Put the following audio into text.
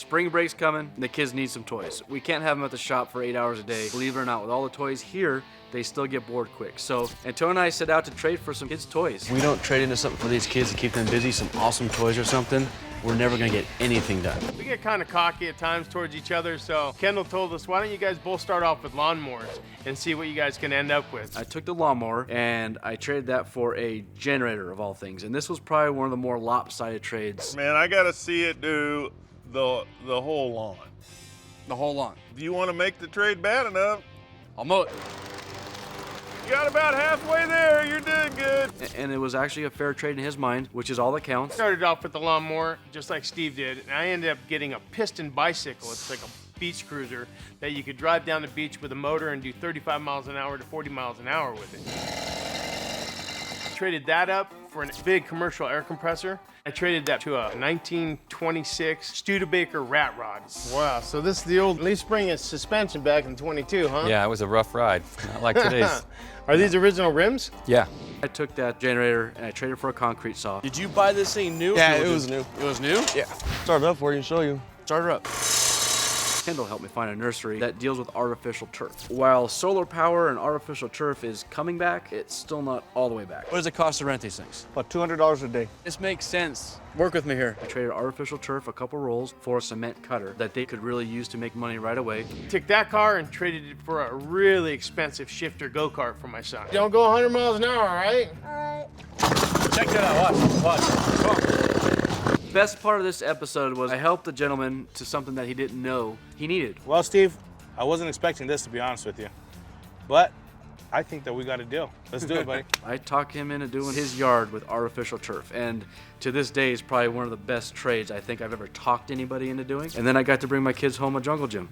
Spring break's coming, and the kids need some toys. We can't have them at the shop for 8 hours a day. Believe it or not, with all the toys here, they still get bored quick. So Antonio and I set out to trade for some kids' toys. We don't trade into something for these kids to keep them busy, some awesome toys or something. We're never gonna get anything done. We get kind of cocky at times towards each other, so Kendall told us, why don't you guys both start off with lawnmowers and see what you guys can end up with. I took the lawnmower and I traded that for a generator of all things. And this was probably one of the more lopsided trades. Man, I gotta see it do the whole lawn. The whole lawn. If you want to make the trade bad enough, I'll mow it. you got about halfway there. You're doing good. And it was actually a fair trade in his mind, which is all that counts. Started off with the lawnmower, just like Steve did, and I ended up getting a piston bicycle. It's like a beach cruiser that you could drive down the beach with a motor and do 35 miles an hour to 40 miles an hour with it. Traded that up for a big commercial air compressor. I traded that to a 1926 Studebaker rat rod. Wow, so this is the old leaf spring suspension back in 22, huh? Yeah, it was a rough ride, not like today's. Are these original rims? Yeah. I took that generator and I traded for a concrete saw. Did you buy this thing new? Yeah, it was new. It was new? Yeah. Start it up for you and show you. Start her up. Kendall helped me find a nursery that deals with artificial turf. While solar power and artificial turf is coming back, it's still not all the way back. What does it cost to rent these things? About $200 a day. This makes sense. Work with me here. I traded artificial turf, a couple rolls, for a cement cutter that they could really use to make money right away. Took that car and traded it for a really expensive shifter go-kart for my son. Don't go 100 miles an hour, all right? Check that out. Watch. Come on. Best part of this episode was I helped the gentleman to something that he didn't know he needed. Well, Steve, I wasn't expecting this, to be honest with you. But I think that we got a deal. Let's do it, buddy. I talked him into doing his yard with artificial turf, and to this day is probably one of the best trades I think I've ever talked anybody into doing. And then I got to bring my kids home a jungle gym.